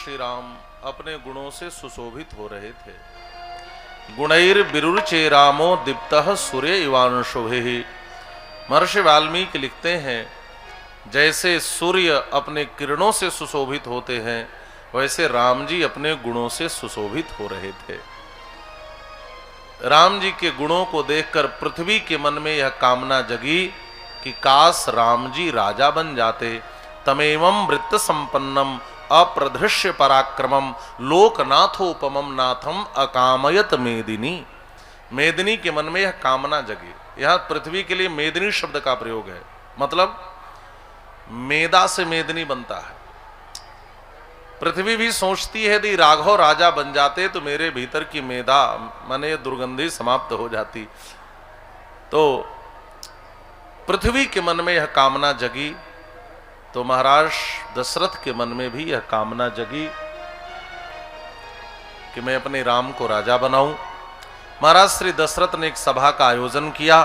श्री राम अपने गुणों से सुशोभित हो रहे थे। गुणैर विरुचे रामो दीप्तः सूर्य इवांशुभिः। महर्षि वाल्मीकि लिखते हैं, जैसे सूर्य अपने किरणों से सुशोभित होते हैं, वैसे राम जी अपने गुणों से सुशोभित हो रहे थे। राम जी के गुणों को देखकर पृथ्वी के मन में यह कामना जगी कि काश राम जी राजा बन जाते। तमेवं वृत्त संपन्नम अप्रधृष्य पराक्रमम लोकनाथोपमम नाथम अकामयत मेदिनी। मेदिनी के मन में यह कामना जगी। यह पृथ्वी के लिए मेदिनी शब्द का प्रयोग है, मतलब मेदा से मेदिनी बनता है। पृथ्वी भी सोचती है यदि राघव राजा बन जाते तो मेरे भीतर की मेदा माने दुर्गंधी समाप्त हो जाती। तो पृथ्वी के मन में यह कामना जगी, तो महाराज दशरथ के मन में भी यह कामना जगी कि मैं अपने राम को राजा बनाऊं। महाराज श्री दशरथ ने एक सभा का आयोजन किया।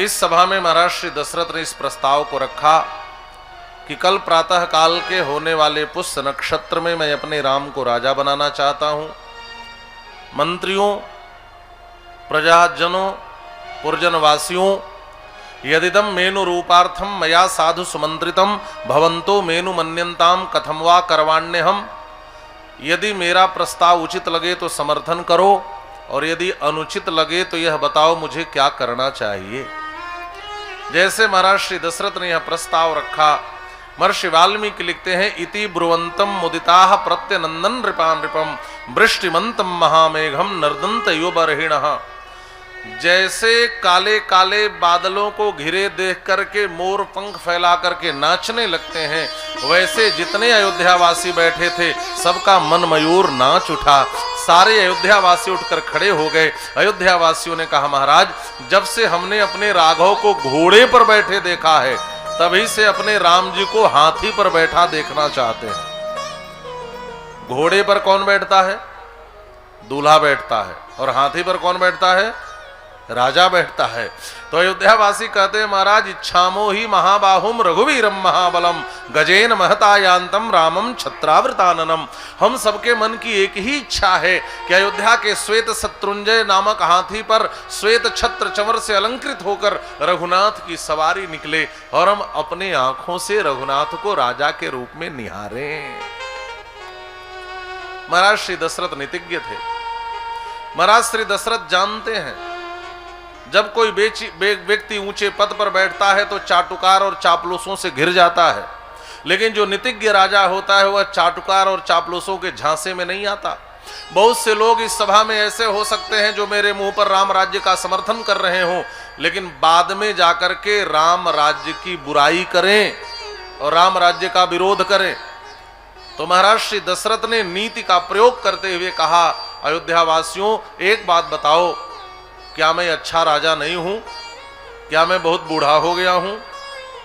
इस सभा में महाराज श्री दशरथ ने इस प्रस्ताव को रखा कि कल प्रातः काल के होने वाले पुष्य नक्षत्र में मैं अपने राम को राजा बनाना चाहता हूं। मंत्रियों, प्रजाजनों, पुरजनवासियों, यदिदम मेनु रूपार्थम मया साधु सुमंत्रितम भवंतो मेनु मन्यंताम कथम वा करवाण्यहम। यदि मेरा प्रस्ताव उचित लगे तो समर्थन करो, और यदि अनुचित लगे तो यह बताओ मुझे क्या करना चाहिए। जैसे महाराज श्री दशरथ ने यह प्रस्ताव रखा, महर्षि वाल्मीकि लिखते हैं, इति ब्रुवंतम मुदिताः प्रत्यनंदन नृपान नृपम वृष्टिमंतम महामेघम नर्दंत युबर्हिणः। जैसे काले काले बादलों को घिरे देख करके मोर पंख फैला करके नाचने लगते हैं, वैसे जितने अयोध्यावासी बैठे थे सबका मन मयूर नाच उठा। सारे अयोध्यावासी उठकर खड़े हो गए। अयोध्यावासियों ने कहा, महाराज जब से हमने अपने राघव को घोड़े पर बैठे देखा है, तभी से अपने राम जी को हाथी पर बैठा देखना चाहते हैं। घोड़े पर कौन बैठता है? दूल्हा बैठता है। और हाथी पर कौन बैठता है? राजा बैठता है। तो अयोध्यावासी कहते हैं, महाराज इच्छामो ही महाबाहुम रघुवीरम महाबलम गजेन महतायांतम रामम छत्रावृताननम। हम सबके मन की एक ही इच्छा है कि अयोध्या के श्वेत शत्रुंजय नामक हाथी पर श्वेत छत्र चंवर से अलंकृत होकर रघुनाथ की सवारी निकले और हम अपने आंखों से रघुनाथ को राजा के रूप में निहारें। महाराज श्री दशरथ नीतिज्ञ थे। महाराज श्री दशरथ जानते हैं, जब कोई व्यक्ति ऊंचे पद पर बैठता है तो चाटुकार और चापलूसों से घिर जाता है, लेकिन जो नीतिज्ञ राजा होता है वह चाटुकार और चापलूसों के झांसे में नहीं आता। बहुत से लोग इस सभा में ऐसे हो सकते हैं जो मेरे मुंह पर राम राज्य का समर्थन कर रहे हों, लेकिन बाद में जाकर के राम राज्य की बुराई करें और राम राज्य का विरोध करें। तो महाराज श्री दशरथ ने नीति का प्रयोग करते हुए कहा, अयोध्यावासियों एक बात बताओ, क्या मैं अच्छा राजा नहीं हूं? क्या मैं बहुत बूढ़ा हो गया हूं?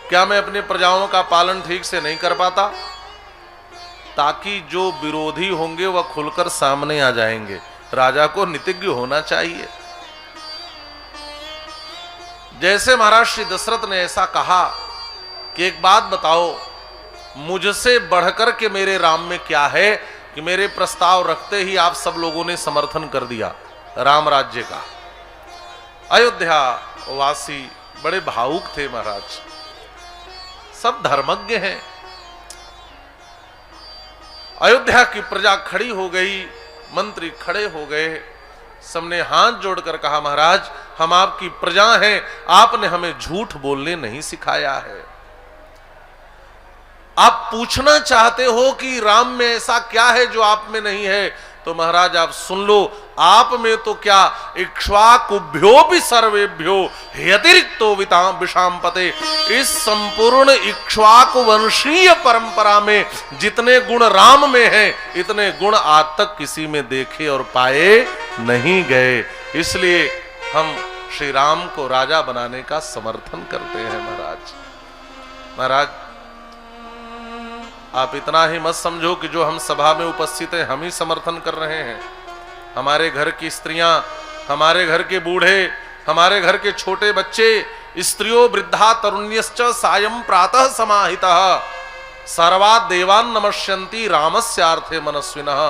क्या मैं अपने प्रजाओं का पालन ठीक से नहीं कर पाता? ताकि जो विरोधी होंगे वह खुलकर सामने आ जाएंगे। राजा को नीतिज्ञ होना चाहिए। जैसे महाराज श्री दशरथ ने ऐसा कहा कि एक बात बताओ, मुझसे बढ़कर के मेरे राम में क्या है कि मेरे प्रस्ताव रखते ही आप सब लोगों ने समर्थन कर दिया राम राज्य का। अयोध्या वासी बड़े भावुक थे महाराज, सब धर्मज्ञ हैं। अयोध्या की प्रजा खड़ी हो गई, मंत्री खड़े हो गए, सबने हाथ जोड़कर कहा, महाराज हम आपकी प्रजा हैं, आपने हमें झूठ बोलने नहीं सिखाया है। आप पूछना चाहते हो कि राम में ऐसा क्या है जो आप में नहीं है, तो महाराज आप सुन लो, आप में तो क्या इक्ष्वाकुभ्यो भी सर्वेभ्यो यतिरिक्तो विषामपते। इस संपूर्ण इक्ष्वाकु वंशीय परंपरा में जितने गुण राम में हैं, इतने गुण आज तक किसी में देखे और पाए नहीं गए। इसलिए हम श्री राम को राजा बनाने का समर्थन करते हैं। महाराज आप इतना ही मत समझो कि जो हम सभा में उपस्थित हैं हम ही समर्थन कर रहे हैं। हमारे घर की स्त्रियां, हमारे घर के बूढ़े, हमारे घर के छोटे बच्चे, स्त्रियों वृद्धा तरुण्यश्च सायं प्रातः समाहितः, सर्वा देवान नमस्यन्ति रामस्यार्थे मनस्विनः।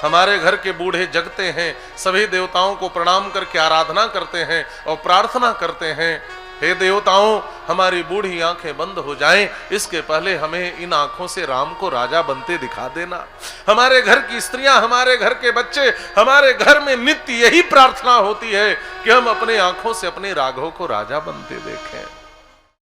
हमारे घर के बूढ़े जगते हैं, सभी देवताओं को प्रणाम करके आराधना करते हैं और प्रार्थना करते हैं, हे देवताओं हमारी बूढ़ी आंखें बंद हो जाएं, इसके पहले हमें इन आंखों से राम को राजा बनते दिखा देना। हमारे घर की स्त्रियां, हमारे घर के बच्चे, हमारे घर में नित्य यही प्रार्थना होती है कि हम अपने आंखों से अपने राघव को राजा बनते देखें।